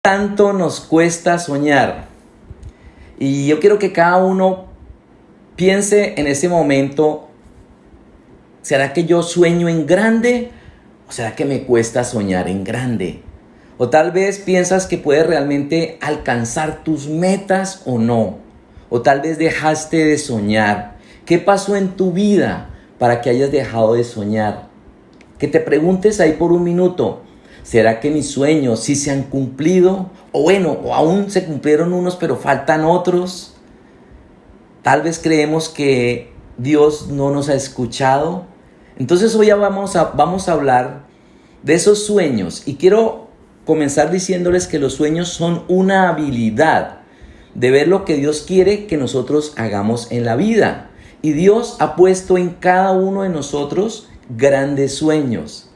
Tanto nos cuesta soñar. Y yo quiero que cada uno piense en ese momento, ¿será que yo sueño en grande o será que me cuesta soñar en grande? O tal vez piensas que puedes realmente alcanzar tus metas o no. O tal vez dejaste de soñar. ¿Qué pasó en tu vida para que hayas dejado de soñar? Que te preguntes ahí por un minuto. ¿Será que mis sueños sí se han cumplido? O aún se cumplieron unos, pero faltan otros. Tal vez creemos que Dios no nos ha escuchado. Entonces hoy ya vamos a hablar de esos sueños. Y quiero comenzar diciéndoles que los sueños son una habilidad de ver lo que Dios quiere que nosotros hagamos en la vida. Y Dios ha puesto en cada uno de nosotros grandes sueños.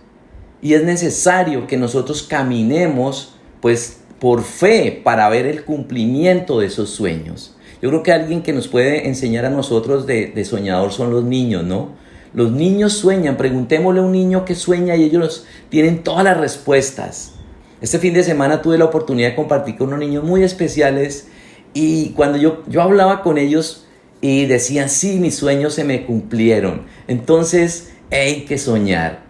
Y es necesario que nosotros caminemos pues por fe para ver el cumplimiento de esos sueños. Yo creo que alguien que nos puede enseñar a nosotros de soñador son los niños, ¿no? Los niños sueñan, preguntémosle a un niño que sueña y ellos tienen todas las respuestas. Este fin de semana tuve la oportunidad de compartir con unos niños muy especiales y cuando yo hablaba con ellos y decían, sí, mis sueños se me cumplieron. Entonces, hay que soñar.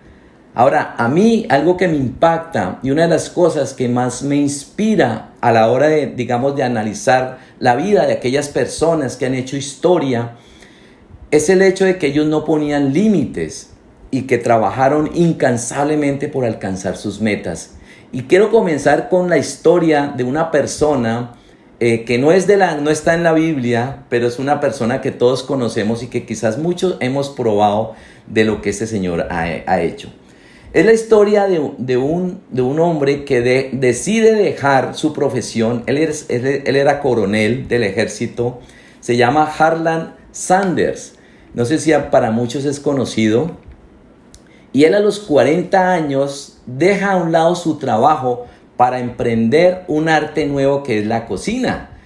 Ahora, a mí algo que me impacta y una de las cosas que más me inspira a la hora de analizar la vida de aquellas personas que han hecho historia, es el hecho de que ellos no ponían límites y que trabajaron incansablemente por alcanzar sus metas. Y quiero comenzar con la historia de una persona que no está en la Biblia, pero es una persona que todos conocemos y que quizás muchos hemos probado de lo que este señor ha hecho. Es la historia de un hombre que decide dejar su profesión. Él era coronel del ejército. Se llama Harlan Sanders. No sé si para muchos es conocido. Y él a los 40 años deja a un lado su trabajo para emprender un arte nuevo que es la cocina.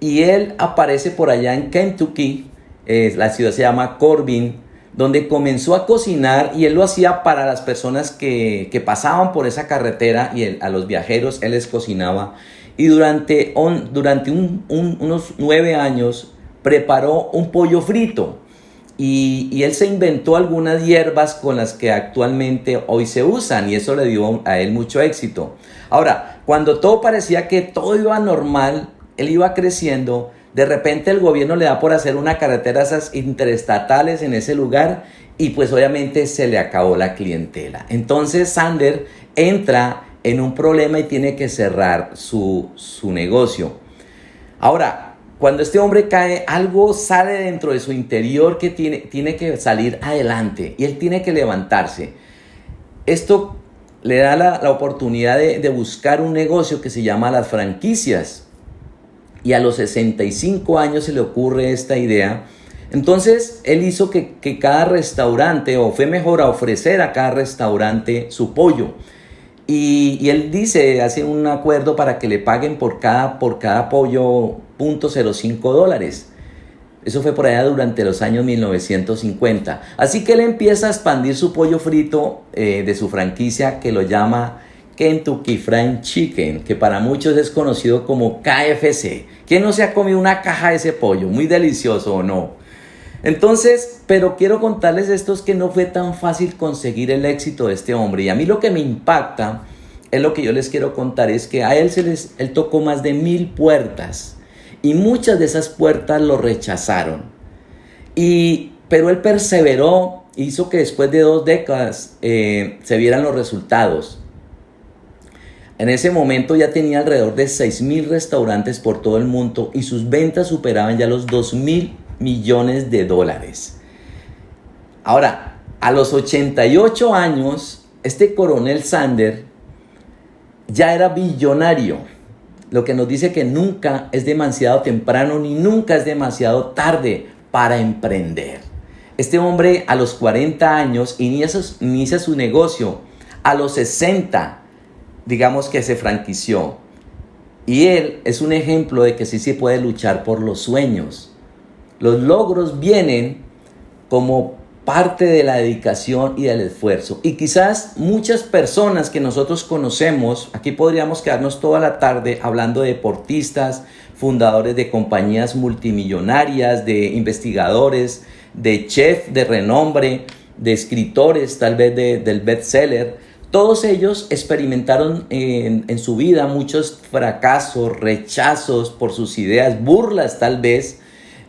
Y él aparece por allá en Kentucky. La ciudad se llama Corbin, donde comenzó a cocinar y él lo hacía para las personas que pasaban por esa carretera y a los viajeros él les cocinaba. Y durante unos 9 años preparó un pollo frito y él se inventó algunas hierbas con las que actualmente hoy se usan y eso le dio a él mucho éxito. Ahora, cuando todo parecía que todo iba normal, él iba creciendo. De repente el gobierno le da por hacer una carretera esas interestatales en ese lugar y pues obviamente se le acabó la clientela. Entonces Sander entra en un problema y tiene que cerrar su negocio. Ahora, cuando este hombre cae, algo sale dentro de su interior que tiene que salir adelante y él tiene que levantarse. Esto le da la oportunidad de buscar un negocio que se llama las franquicias. Y a los 65 años se le ocurre esta idea. Entonces él hizo que cada restaurante, o fue mejor a ofrecer a cada restaurante su pollo. Y él hace un acuerdo para que le paguen por cada pollo $0.05. Eso fue por allá durante los años 1950. Así que él empieza a expandir su pollo frito de su franquicia que lo llama Kentucky Fried Chicken, que para muchos es conocido como KFC. ¿Quién no se ha comido una caja de ese pollo? Muy delicioso, ¿o no? Entonces, pero quiero contarles esto, es que no fue tan fácil conseguir el éxito de este hombre. Y a mí lo que me impacta, es lo que yo les quiero contar, es que a él él tocó más de 1000 puertas. Y muchas de esas puertas lo rechazaron. Pero él perseveró, hizo que después de 2 décadas se vieran los resultados. En ese momento ya tenía alrededor de 6,000 restaurantes por todo el mundo y sus ventas superaban ya los $2,000 millones. Ahora, a los 88 años, este coronel Sanders ya era billonario, lo que nos dice que nunca es demasiado temprano ni nunca es demasiado tarde para emprender. Este hombre a los 40 años inicia su negocio, a los 60 digamos que se franquició. Y él es un ejemplo de que sí se puede luchar por los sueños. Los logros vienen como parte de la dedicación y del esfuerzo. Y quizás muchas personas que nosotros conocemos, aquí podríamos quedarnos toda la tarde hablando de deportistas, fundadores de compañías multimillonarias, de investigadores, de chefs de renombre, de escritores tal vez del bestseller. Todos ellos experimentaron en su vida muchos fracasos, rechazos por sus ideas, burlas tal vez,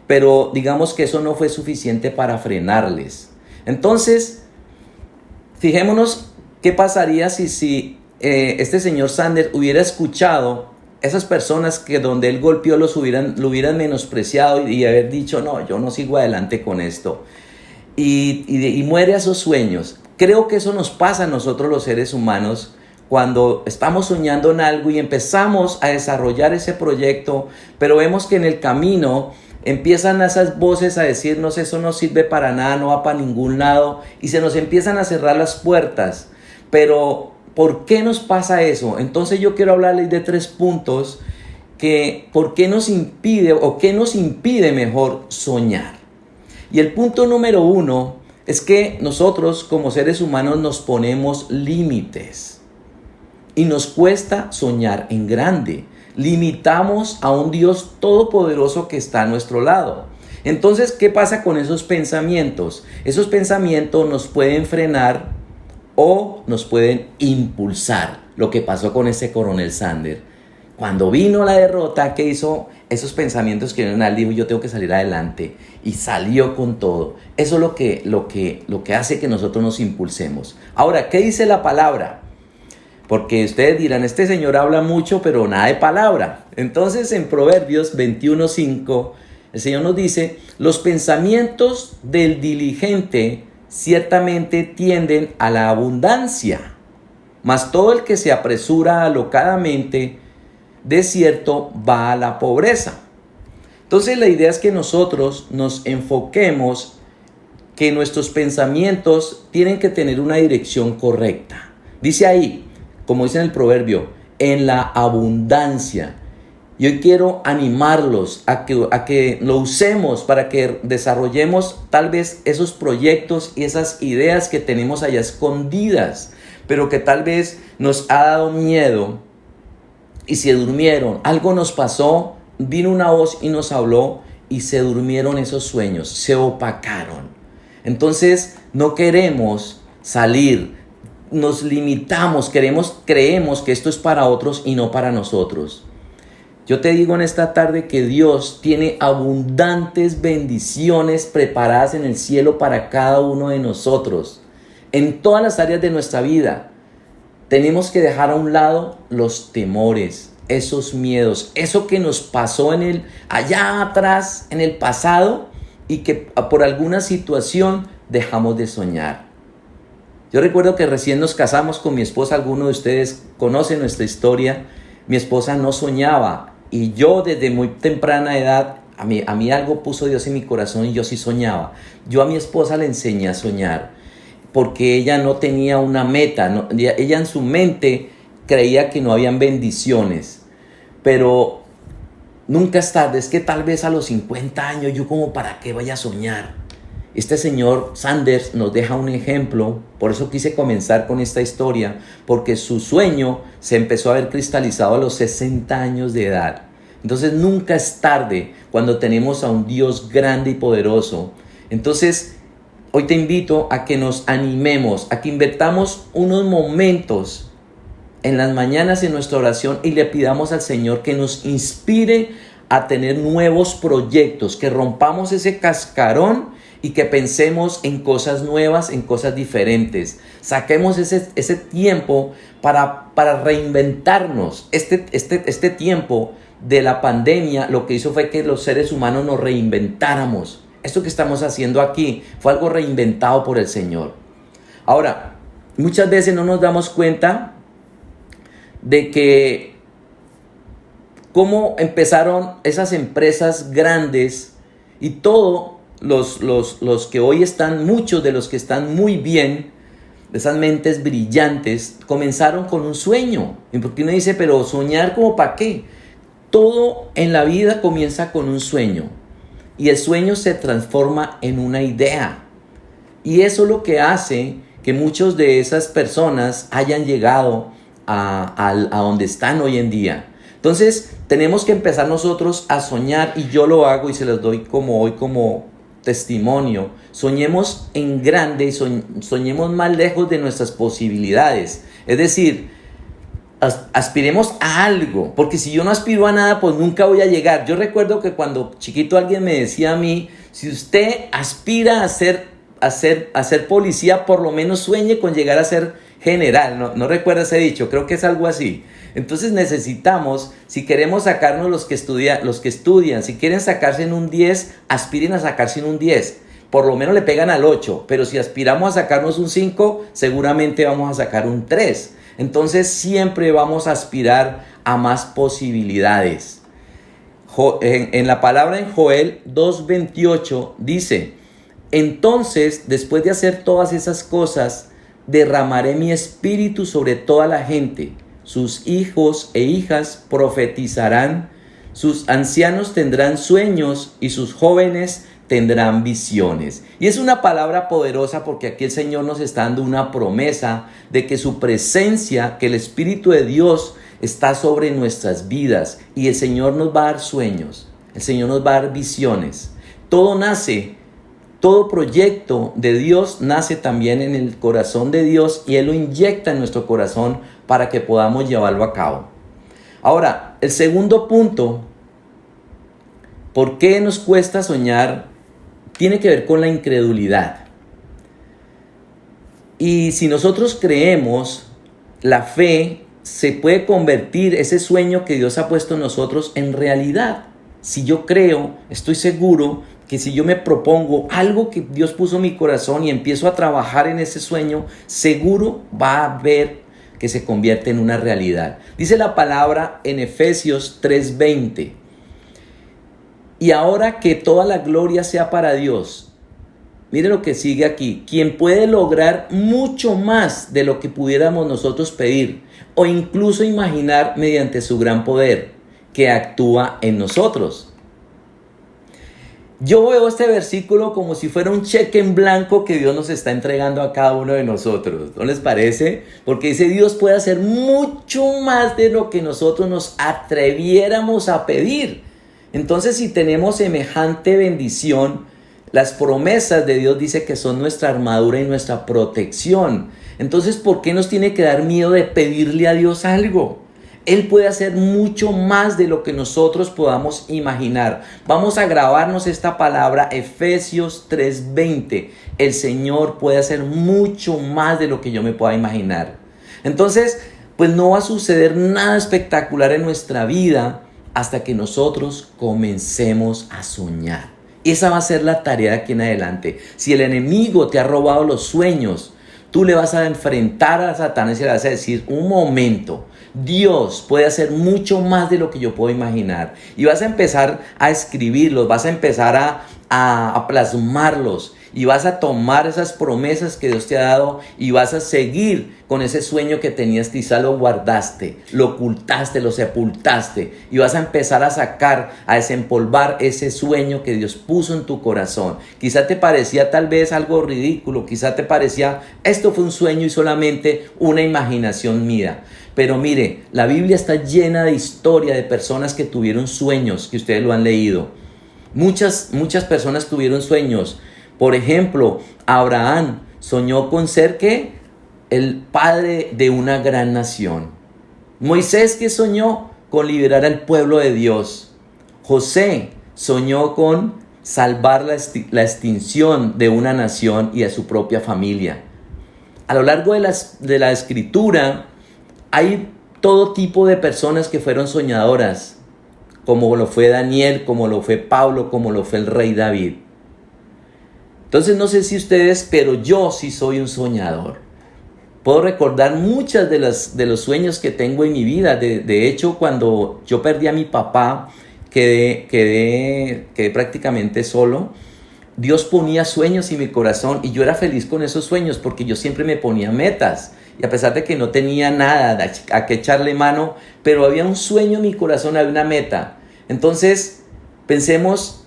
pero digamos que eso no fue suficiente para frenarles. Entonces, fijémonos qué pasaría si este señor Sanders hubiera escuchado esas personas que donde él golpeó lo hubieran menospreciado y haber dicho, no, yo no sigo adelante con esto. Y muere a esos sueños. Creo que eso nos pasa a nosotros los seres humanos cuando estamos soñando en algo y empezamos a desarrollar ese proyecto, pero vemos que en el camino empiezan esas voces a decirnos eso no sirve para nada, no va para ningún lado y se nos empiezan a cerrar las puertas. Pero ¿por qué nos pasa eso? Entonces yo quiero hablarles de 3 puntos que ¿por qué nos impide o qué nos impide mejor soñar? Y el punto número 1 es que nosotros como seres humanos nos ponemos límites y nos cuesta soñar en grande. Limitamos a un Dios todopoderoso que está a nuestro lado. Entonces, ¿qué pasa con esos pensamientos? Esos pensamientos nos pueden frenar o nos pueden impulsar. Lo que pasó con ese coronel Sanders. Cuando vino la derrota, ¿qué hizo? Esos pensamientos que vinieron al dijo, yo tengo que salir adelante. Y salió con todo. Eso es lo que hace que nosotros nos impulsemos. Ahora, ¿qué dice la palabra? Porque ustedes dirán, este señor habla mucho, pero nada de palabra. Entonces, en Proverbios 21:5, el Señor nos dice, los pensamientos del diligente ciertamente tienden a la abundancia, mas todo el que se apresura alocadamente, de cierto va a la pobreza. Entonces la idea es que nosotros nos enfoquemos que nuestros pensamientos tienen que tener una dirección correcta. Dice ahí, como dice en el proverbio, en la abundancia. Y hoy quiero animarlos a que lo usemos para que desarrollemos tal vez esos proyectos y esas ideas que tenemos allá escondidas, pero que tal vez nos ha dado miedo y se durmieron. Algo nos pasó, vino una voz y nos habló y se durmieron esos sueños, se opacaron. Entonces no queremos salir, nos limitamos, creemos que esto es para otros y no para nosotros. Yo te digo en esta tarde que Dios tiene abundantes bendiciones preparadas en el cielo para cada uno de nosotros. En todas las áreas de nuestra vida tenemos que dejar a un lado los temores, esos miedos, eso que nos pasó allá atrás, en el pasado, y que por alguna situación dejamos de soñar. Yo recuerdo que recién nos casamos con mi esposa, algunos de ustedes conocen nuestra historia. Mi esposa no soñaba y yo desde muy temprana edad, a mí algo puso Dios en mi corazón y yo sí soñaba. Yo a mi esposa le enseñé a soñar porque ella no tenía una meta, ella en su mente creía que no habían bendiciones, pero nunca es tarde, es que tal vez a los 50 años yo como para qué vaya a soñar. Este señor Sanders nos deja un ejemplo, por eso quise comenzar con esta historia, porque su sueño se empezó a ver cristalizado a los 60 años de edad. Entonces nunca es tarde cuando tenemos a un Dios grande y poderoso. Entonces hoy te invito a que nos animemos, a que invertamos unos momentos en las mañanas en nuestra oración y le pidamos al Señor que nos inspire a tener nuevos proyectos, que rompamos ese cascarón y que pensemos en cosas nuevas, en cosas diferentes. Saquemos ese tiempo para reinventarnos. Este tiempo de la pandemia lo que hizo fue que los seres humanos nos reinventáramos. Esto que estamos haciendo aquí fue algo reinventado por el Señor. Ahora, muchas veces no nos damos cuenta de que cómo empezaron esas empresas grandes y todo. Los que hoy están, muchos de los que están muy bien, de esas mentes brillantes, comenzaron con un sueño. Y porque uno dice, pero soñar ¿como para qué? Todo en la vida comienza con un sueño. Y el sueño se transforma en una idea. Y eso es lo que hace que muchos de esas personas hayan llegado a donde están hoy en día. Entonces tenemos que empezar nosotros a soñar, y yo lo hago y se los doy como testimonio. Soñemos en grande y soñemos más lejos de nuestras posibilidades. Es decir, aspiremos a algo, porque si yo no aspiro a nada, pues nunca voy a llegar. Yo recuerdo que cuando chiquito alguien me decía a mí: si usted aspira a ser policía, por lo menos sueñe con llegar a ser general. No recuerdo ese dicho, creo que es algo así. Entonces necesitamos, si queremos sacarnos los que estudian, si quieren sacarse en un 10, aspiren a sacarse en un 10. Por lo menos le pegan al 8, pero si aspiramos a sacarnos un 5, seguramente vamos a sacar un 3. Entonces siempre vamos a aspirar a más posibilidades. En la palabra en Joel 2:28 dice: entonces, después de hacer todas esas cosas, derramaré mi espíritu sobre toda la gente. Sus hijos e hijas profetizarán, sus ancianos tendrán sueños y sus jóvenes tendrán visiones. Y es una palabra poderosa, porque aquí el Señor nos está dando una promesa de que su presencia, que el Espíritu de Dios está sobre nuestras vidas, y el Señor nos va a dar sueños, el Señor nos va a dar visiones. Todo proyecto de Dios nace también en el corazón de Dios, y Él lo inyecta en nuestro corazón para que podamos llevarlo a cabo. Ahora, el segundo punto, ¿por qué nos cuesta soñar? Tiene que ver con la incredulidad. Y si nosotros creemos, la fe se puede convertir, ese sueño que Dios ha puesto en nosotros, en realidad. Si yo creo, estoy seguro que si yo me propongo algo que Dios puso en mi corazón y empiezo a trabajar en ese sueño, seguro va a ver que se convierte en una realidad. Dice la palabra en Efesios 3:20: y ahora que toda la gloria sea para Dios. Mire lo que sigue aquí: quien puede lograr mucho más de lo que pudiéramos nosotros pedir o incluso imaginar, mediante su gran poder que actúa en nosotros. Yo veo este versículo como si fuera un cheque en blanco que Dios nos está entregando a cada uno de nosotros. ¿No les parece? Porque dice: Dios puede hacer mucho más de lo que nosotros nos atreviéramos a pedir. Entonces, si tenemos semejante bendición, las promesas de Dios dice que son nuestra armadura y nuestra protección. Entonces, ¿por qué nos tiene que dar miedo de pedirle a Dios algo? Él puede hacer mucho más de lo que nosotros podamos imaginar. Vamos a grabarnos esta palabra, Efesios 3:20. El Señor puede hacer mucho más de lo que yo me pueda imaginar. Entonces, pues no va a suceder nada espectacular en nuestra vida hasta que nosotros comencemos a soñar. Esa va a ser la tarea de aquí en adelante. Si el enemigo te ha robado los sueños, tú le vas a enfrentar a Satanás y le vas a decir: un momento, Dios puede hacer mucho más de lo que yo puedo imaginar. Y vas a empezar a escribirlos, vas a empezar a plasmarlos, y vas a tomar esas promesas que Dios te ha dado y vas a seguir con ese sueño que tenías. Quizá lo guardaste, lo ocultaste, lo sepultaste, y vas a empezar a sacar, a desempolvar ese sueño que Dios puso en tu corazón. Quizá te parecía tal vez algo ridículo, quizá te parecía: esto fue un sueño y solamente una imaginación mía. Pero mire, la Biblia está llena de historia de personas que tuvieron sueños, que ustedes lo han leído. Muchas personas tuvieron sueños. Por ejemplo, Abraham soñó con ser ¿qué? El padre de una gran nación. Moisés, ¿qué soñó? Con liberar al pueblo de Dios. José soñó con salvar la extinción de una nación y a su propia familia. A lo largo de la escritura hay todo tipo de personas que fueron soñadoras, como lo fue Daniel, como lo fue Pablo, como lo fue el rey David. Entonces no sé si ustedes, pero yo sí soy un soñador. Puedo recordar muchas de los sueños que tengo en mi vida. De hecho, cuando yo perdí a mi papá, quedé prácticamente solo. Dios ponía sueños en mi corazón y yo era feliz con esos sueños porque yo siempre me ponía metas. Y a pesar de que no tenía nada a que echarle mano, pero había un sueño en mi corazón, había una meta. Entonces, pensemos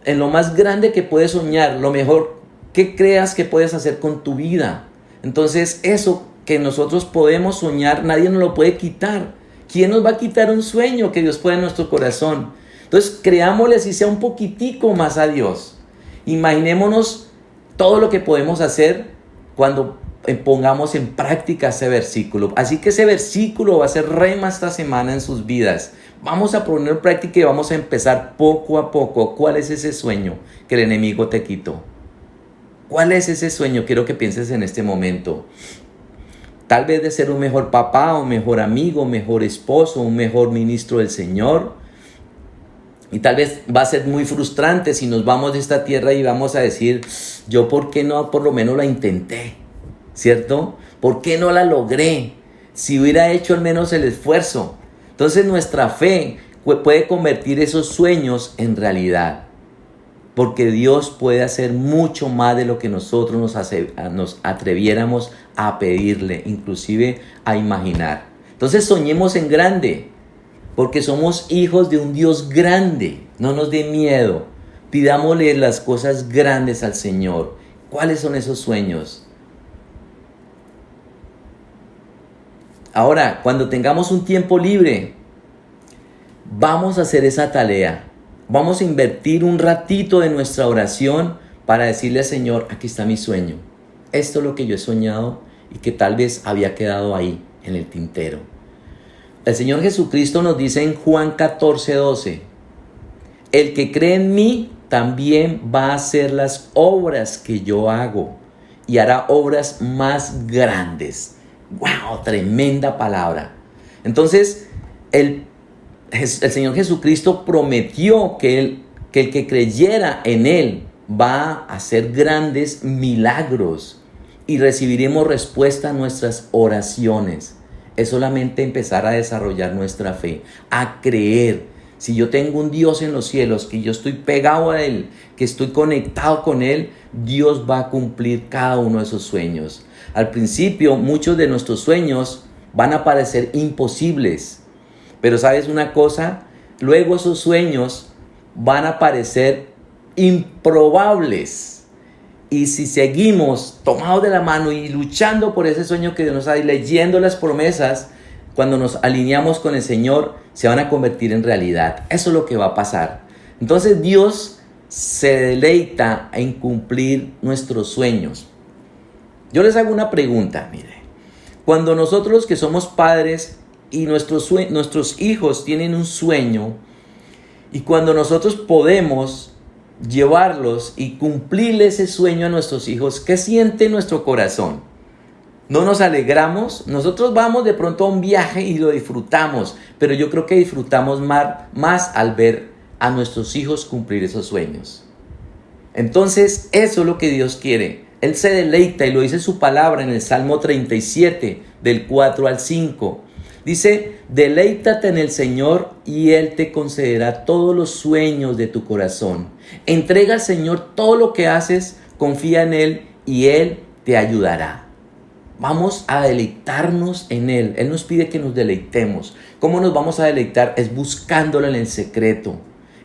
en lo más grande que puedes soñar. Lo mejor ¿Qué creas que puedes hacer con tu vida? Entonces, eso que nosotros podemos soñar, nadie nos lo puede quitar. ¿Quién nos va a quitar un sueño que Dios pone en nuestro corazón? Entonces, creámosle si sea un poquitico más a Dios. Imaginémonos todo lo que podemos hacer cuando pongamos en práctica ese versículo. Así que ese versículo va a ser rema esta semana en sus vidas. Vamos a poner en práctica y vamos a empezar poco a poco. ¿Cuál es ese sueño que el enemigo te quitó? ¿Cuál es ese sueño? Quiero que pienses en este momento. Tal vez de ser un mejor papá, un mejor amigo, un mejor esposo, un mejor ministro del Señor. Y tal vez va a ser muy frustrante si nos vamos de esta tierra y vamos a decir, yo por qué no por lo menos la intenté, ¿cierto? ¿Por qué no la logré? Si hubiera hecho al menos el esfuerzo. Entonces nuestra fe puede convertir esos sueños en realidad. Porque Dios puede hacer mucho más de lo que nosotros nos atreviéramos a pedirle, inclusive a imaginar. Entonces soñemos en grande, porque somos hijos de un Dios grande. No nos dé miedo. Pidámosle las cosas grandes al Señor. ¿Cuáles son esos sueños? Ahora, cuando tengamos un tiempo libre, vamos a hacer esa tarea. Vamos a invertir un ratito de nuestra oración para decirle al Señor, aquí está mi sueño. Esto es lo que yo he soñado y que tal vez había quedado ahí en el tintero. El Señor Jesucristo nos dice en Juan 14:12, el que cree en mí también va a hacer las obras que yo hago y hará obras más grandes. ¡Wow! Tremenda palabra. Entonces, el Señor Jesucristo prometió que el que creyera en Él va a hacer grandes milagros y recibiremos respuesta a nuestras oraciones. Es solamente empezar a desarrollar nuestra fe, a creer. Si yo tengo un Dios en los cielos, que yo estoy pegado a Él, que estoy conectado con Él, Dios va a cumplir cada uno de esos sueños. Al principio, muchos de nuestros sueños van a parecer imposibles. Pero ¿sabes una cosa? Luego esos sueños van a parecer improbables. Y si seguimos tomados de la mano y luchando por ese sueño que Dios nos da y leyendo las promesas, cuando nos alineamos con el Señor, se van a convertir en realidad. Eso es lo que va a pasar. Entonces Dios se deleita en cumplir nuestros sueños. Yo les hago una pregunta, mire. Cuando nosotros que somos padres y nuestros hijos tienen un sueño, y cuando nosotros podemos llevarlos y cumplirle ese sueño a nuestros hijos, ¿qué siente nuestro corazón? ¿No nos alegramos? Nosotros vamos de pronto a un viaje y lo disfrutamos, pero yo creo que disfrutamos más al ver a nuestros hijos cumplir esos sueños. Entonces, eso es lo que Dios quiere. Él se deleita y lo dice su palabra en el Salmo 37, del 4 al 5. Dice, deleítate en el Señor y Él te concederá todos los sueños de tu corazón. Entrega al Señor todo lo que haces, confía en Él y Él te ayudará. Vamos a deleitarnos en Él. Él nos pide que nos deleitemos. ¿Cómo nos vamos a deleitar? Es buscándolo en el secreto.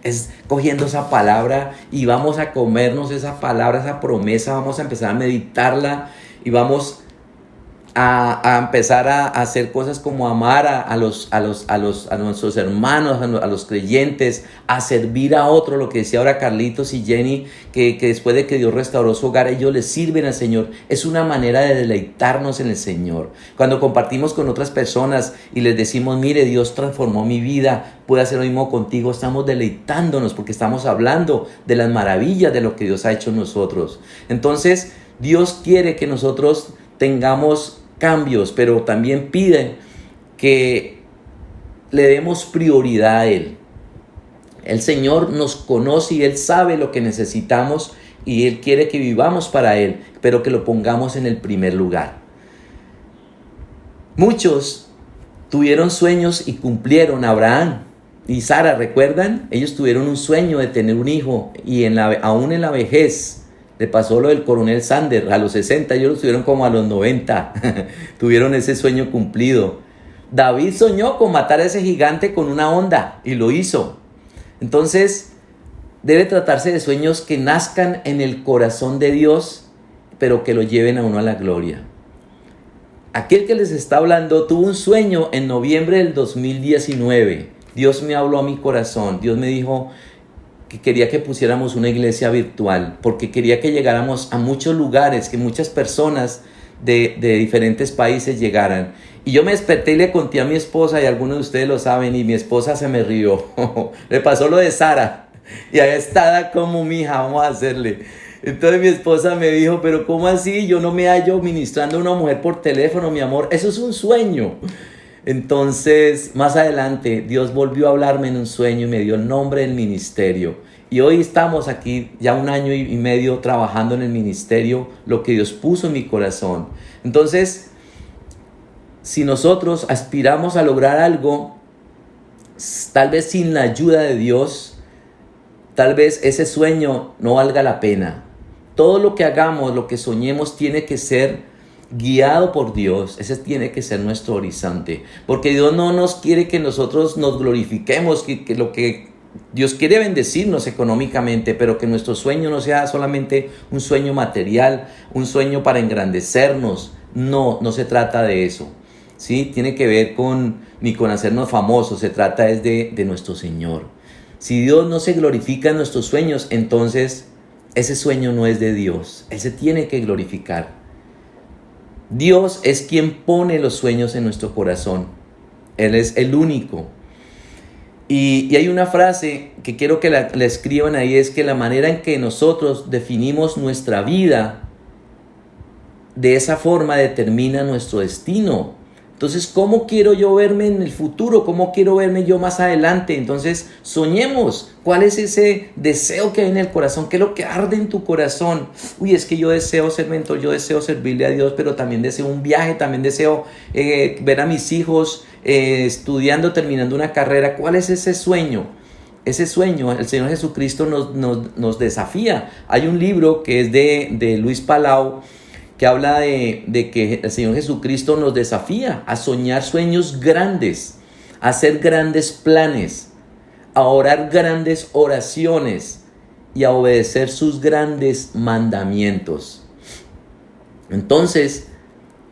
Es cogiendo esa palabra y vamos a comernos esa palabra, esa promesa. Vamos a empezar a meditarla y vamos a empezar a hacer cosas como amar a nuestros hermanos, a los creyentes, a servir a otros, lo que decía ahora Carlitos y Jenny, que después de que Dios restauró su hogar, ellos les sirven al Señor. Es una manera de deleitarnos en el Señor. Cuando compartimos con otras personas y les decimos, mire, Dios transformó mi vida, puede hacer lo mismo contigo, estamos deleitándonos porque estamos hablando de las maravillas de lo que Dios ha hecho en nosotros. Entonces, Dios quiere que nosotros tengamos cambios, pero también pide que le demos prioridad a Él. El Señor nos conoce y Él sabe lo que necesitamos y Él quiere que vivamos para Él, pero que lo pongamos en el primer lugar. Muchos tuvieron sueños y cumplieron. Abraham y Sara, ¿recuerdan? Ellos tuvieron un sueño de tener un hijo y aún en la vejez. Le pasó lo del coronel Sanders, a los 60, ellos lo tuvieron como a los 90, tuvieron ese sueño cumplido. David soñó con matar a ese gigante con una honda y lo hizo. Entonces, debe tratarse de sueños que nazcan en el corazón de Dios, pero que lo lleven a uno a la gloria. Aquel que les está hablando tuvo un sueño en noviembre del 2019. Dios me habló a mi corazón. Dios me dijo que quería que pusiéramos una iglesia virtual, porque quería que llegáramos a muchos lugares, que muchas personas de diferentes países llegaran. Y yo me desperté y le conté a mi esposa, y algunos de ustedes lo saben, y mi esposa se me rió. Le pasó lo de Sara, y ahí está como mi hija, vamos a hacerle. Entonces mi esposa me dijo, pero ¿cómo así? Yo no me hallo ministrando a una mujer por teléfono, mi amor, eso es un sueño. Entonces, más adelante, Dios volvió a hablarme en un sueño y me dio el nombre del ministerio. Y hoy estamos aquí ya 1 año y medio trabajando en el ministerio, lo que Dios puso en mi corazón. Entonces, si nosotros aspiramos a lograr algo, tal vez sin la ayuda de Dios, tal vez ese sueño no valga la pena. Todo lo que hagamos, lo que soñemos, tiene que ser guiado por Dios. Ese tiene que ser nuestro horizonte, porque Dios no nos quiere que nosotros nos glorifiquemos, que lo que Dios quiere bendecirnos económicamente, pero que nuestro sueño no sea solamente un sueño material, un sueño para engrandecernos. No se trata de eso, ¿sí? Tiene que ver ni con hacernos famosos, se trata de nuestro Señor. Si Dios no se glorifica en nuestros sueños, entonces ese sueño no es de Dios. Él se tiene que glorificar. Dios es quien pone los sueños en nuestro corazón. Él es el único. Y hay una frase que quiero que la escriban ahí, es que la manera en que nosotros definimos nuestra vida, de esa forma determina nuestro destino. Entonces, ¿cómo quiero yo verme en el futuro? ¿Cómo quiero verme yo más adelante? Entonces, soñemos. ¿Cuál es ese deseo que hay en el corazón? ¿Qué es lo que arde en tu corazón? Uy, es que yo deseo ser mentor, yo deseo servirle a Dios, pero también deseo un viaje, también deseo ver a mis hijos estudiando, terminando una carrera. ¿Cuál es ese sueño? Ese sueño, el Señor Jesucristo nos desafía. Hay un libro que es de Luis Palau, que habla de que el Señor Jesucristo nos desafía a soñar sueños grandes, a hacer grandes planes, a orar grandes oraciones y a obedecer sus grandes mandamientos. Entonces,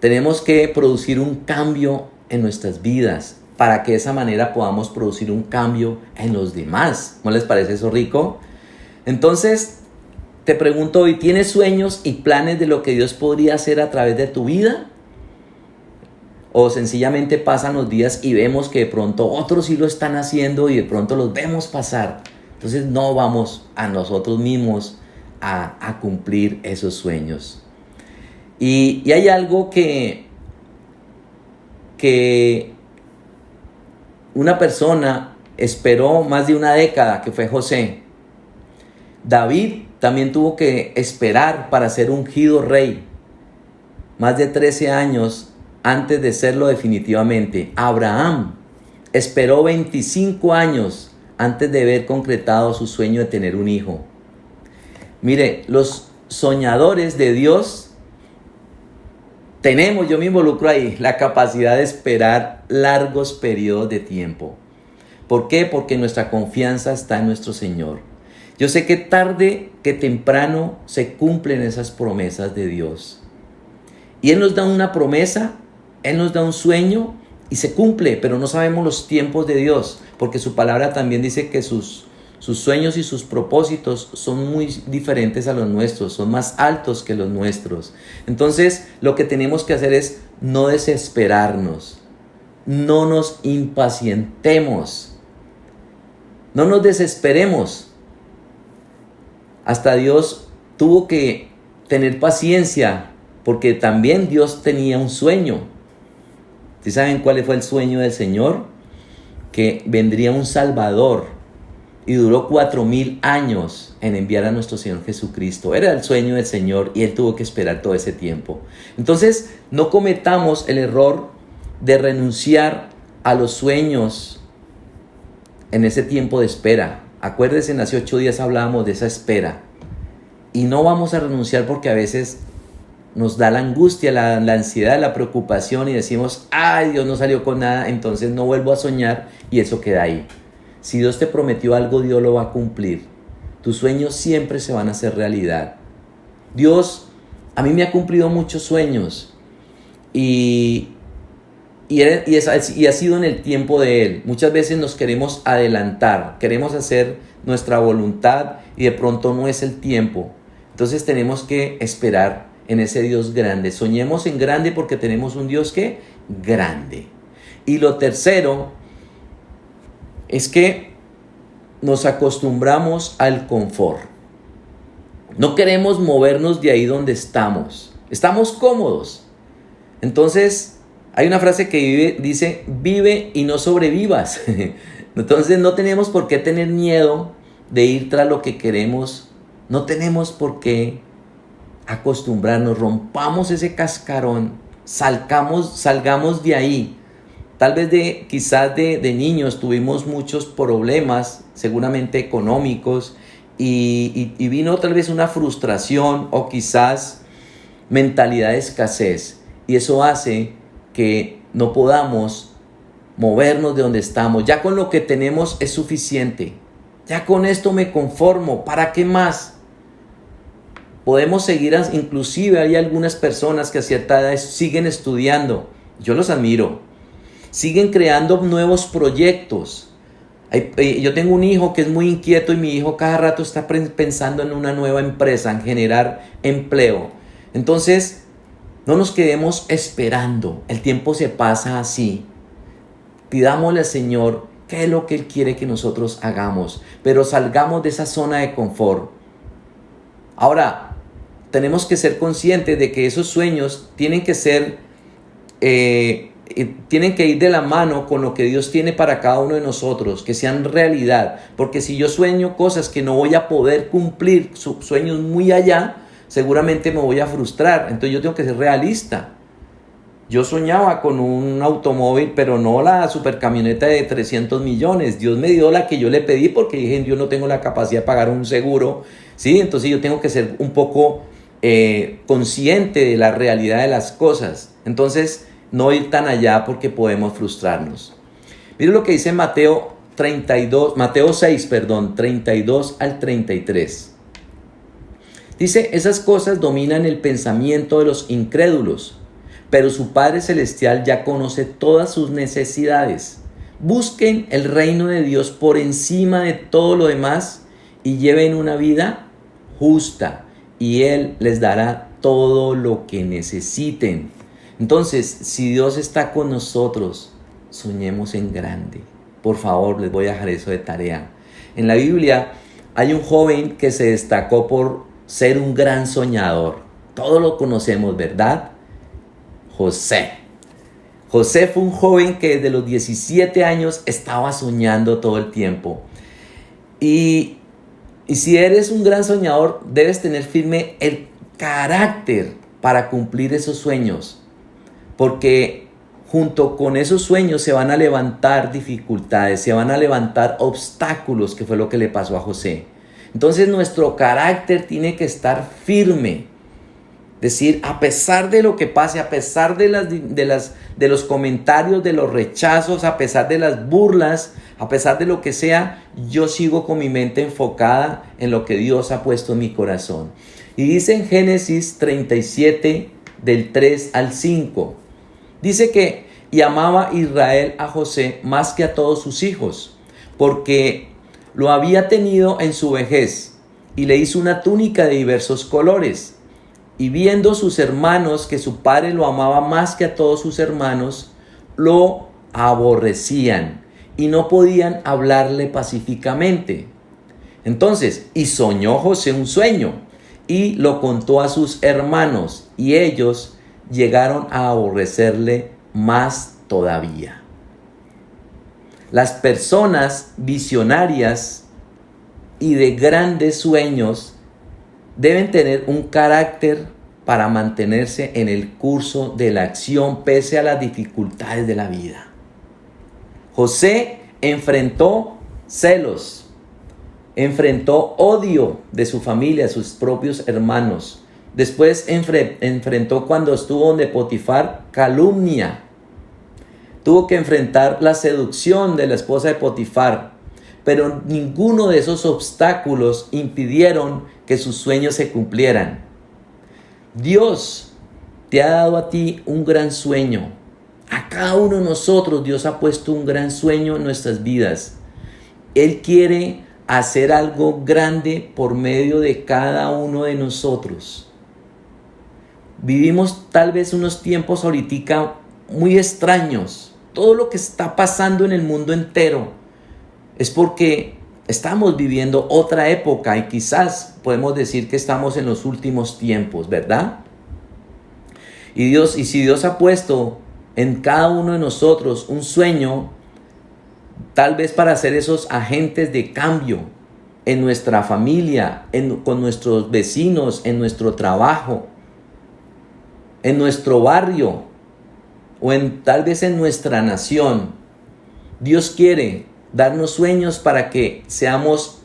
tenemos que producir un cambio en nuestras vidas para que de esa manera podamos producir un cambio en los demás. ¿No les parece eso rico? Entonces, te pregunto hoy, ¿tienes sueños y planes de lo que Dios podría hacer a través de tu vida? ¿O sencillamente pasan los días y vemos que de pronto otros sí lo están haciendo y de pronto los vemos pasar? Entonces no vamos a nosotros mismos a cumplir esos sueños. Y hay algo que una persona esperó más de una década, que fue José. David también tuvo que esperar para ser ungido rey, más de 13 años antes de serlo definitivamente. Abraham esperó 25 años antes de ver concretado su sueño de tener un hijo. Mire, los soñadores de Dios tenemos, yo me involucro ahí, la capacidad de esperar largos periodos de tiempo. ¿Por qué? Porque nuestra confianza está en nuestro Señor. Yo sé que tarde que temprano se cumplen esas promesas de Dios. Y Él nos da una promesa, Él nos da un sueño y se cumple, pero no sabemos los tiempos de Dios, porque su palabra también dice que sus sueños y sus propósitos son muy diferentes a los nuestros, son más altos que los nuestros. Entonces, lo que tenemos que hacer es no desesperarnos, no nos impacientemos, no nos desesperemos. Hasta Dios tuvo que tener paciencia, porque también Dios tenía un sueño. ¿Sí saben cuál fue el sueño del Señor? Que vendría un Salvador, y duró 4,000 años en enviar a nuestro Señor Jesucristo. Era el sueño del Señor y Él tuvo que esperar todo ese tiempo. Entonces, no cometamos el error de renunciar a los sueños en ese tiempo de espera. Acuérdense, en hace 8 días hablábamos de esa espera. Y no vamos a renunciar porque a veces nos da la angustia, la ansiedad, la preocupación y decimos, ay, Dios no salió con nada, entonces no vuelvo a soñar y eso queda ahí. Si Dios te prometió algo, Dios lo va a cumplir. tus sueños siempre se van a hacer realidad. Dios a mí me ha cumplido muchos sueños y ha sido en el tiempo de Él. Muchas veces nos queremos adelantar, queremos hacer nuestra voluntad y de pronto no es el tiempo. Entonces tenemos que esperar en ese Dios grande. Soñemos en grande porque tenemos un Dios que grande. Y lo tercero es que nos acostumbramos al confort. No queremos movernos de ahí donde estamos. Estamos cómodos. Entonces, hay una frase que dice, vive y no sobrevivas. Entonces, no tenemos por qué tener miedo de ir tras lo que queremos. No tenemos por qué acostumbrarnos. Rompamos ese cascarón. Salgamos de ahí. Tal vez quizás de niños tuvimos muchos problemas, seguramente económicos, y vino tal vez una frustración o quizás mentalidad de escasez. Y eso hace que no podamos movernos de donde estamos. Ya con lo que tenemos es suficiente. Ya con esto me conformo. ¿Para qué más? Podemos seguir, inclusive hay algunas personas que a cierta edad siguen estudiando. Yo los admiro. Siguen creando nuevos proyectos. Yo tengo un hijo que es muy inquieto y mi hijo cada rato está pensando en una nueva empresa, en generar empleo. Entonces, no nos quedemos esperando. El tiempo se pasa así. Pidámosle al Señor qué es lo que Él quiere que nosotros hagamos, pero salgamos de esa zona de confort. Ahora, tenemos que ser conscientes de que esos sueños tienen que ser tienen que ir de la mano con lo que Dios tiene para cada uno de nosotros, que sean realidad, porque si yo sueño cosas que no voy a poder cumplir, sueños muy allá, seguramente me voy a frustrar. Entonces yo tengo que ser realista. Yo soñaba con un automóvil, pero no la supercamioneta de 300 millones. Dios me dio la que yo le pedí porque dije, yo no tengo la capacidad de pagar un seguro, ¿sí? Entonces yo tengo que ser un poco consciente de la realidad de las cosas. Entonces, no ir tan allá porque podemos frustrarnos. Miren lo que dice Mateo 6, 32 al 33. Dice, esas cosas dominan el pensamiento de los incrédulos, pero su Padre Celestial ya conoce todas sus necesidades. Busquen el reino de Dios por encima de todo lo demás y lleven una vida justa y Él les dará todo lo que necesiten. Entonces, si Dios está con nosotros, soñemos en grande. Por favor, les voy a dejar eso de tarea. En la Biblia hay un joven que se destacó por ser un gran soñador. Todos lo conocemos, ¿verdad? José. José fue un joven que desde los 17 años estaba soñando todo el tiempo. Y si eres un gran soñador, debes tener firme el carácter para cumplir esos sueños. Porque junto con esos sueños se van a levantar dificultades, se van a levantar obstáculos, que fue lo que le pasó a José. Entonces nuestro carácter tiene que estar firme. Decir, a pesar de lo que pase, a pesar de los comentarios, de los rechazos, a pesar de las burlas, a pesar de lo que sea, yo sigo con mi mente enfocada en lo que Dios ha puesto en mi corazón. Y dice en Génesis 37, del 3 al 5, dice que y amaba Israel a José más que a todos sus hijos, porque lo había tenido en su vejez, y le hizo una túnica de diversos colores. Y viendo sus hermanos que su padre lo amaba más que a todos sus hermanos, lo aborrecían y no podían hablarle pacíficamente. Entonces, y soñó José un sueño y lo contó a sus hermanos, y ellos llegaron a aborrecerle más todavía. Las personas visionarias y de grandes sueños deben tener un carácter para mantenerse en el curso de la acción pese a las dificultades de la vida. José enfrentó celos, enfrentó odio de su familia, sus propios hermanos. Después enfrentó, cuando estuvo donde Potifar, calumnia. Tuvo que enfrentar la seducción de la esposa de Potifar. pero ninguno de esos obstáculos impidieron que sus sueños se cumplieran. Dios te ha dado a ti un gran sueño. A cada uno de nosotros Dios ha puesto un gran sueño en nuestras vidas. Él quiere hacer algo grande por medio de cada uno de nosotros. Vivimos tal vez unos tiempos ahorita muy extraños. Todo lo que está pasando en el mundo entero es porque estamos viviendo otra época y quizás podemos decir que estamos en los últimos tiempos, ¿verdad? Y si Dios ha puesto en cada uno de nosotros un sueño, tal vez para ser esos agentes de cambio en nuestra familia, con nuestros vecinos, en nuestro trabajo, en nuestro barrio o tal vez en nuestra nación. Dios quiere darnos sueños para que seamos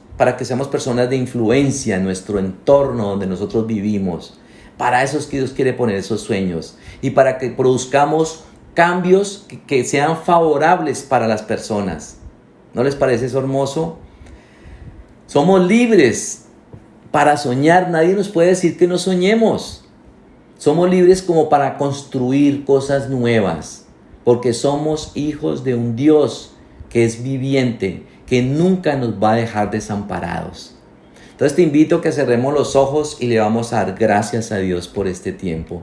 personas de influencia en nuestro entorno donde nosotros vivimos. Para eso es que Dios quiere poner esos sueños y para que produzcamos cambios que sean favorables para las personas. ¿No les parece eso hermoso? Somos libres para soñar. Nadie nos puede decir que no soñemos. Somos libres como para construir cosas nuevas, porque somos hijos de un Dios que es viviente, que nunca nos va a dejar desamparados. Entonces te invito a que cerremos los ojos y le vamos a dar gracias a Dios por este tiempo.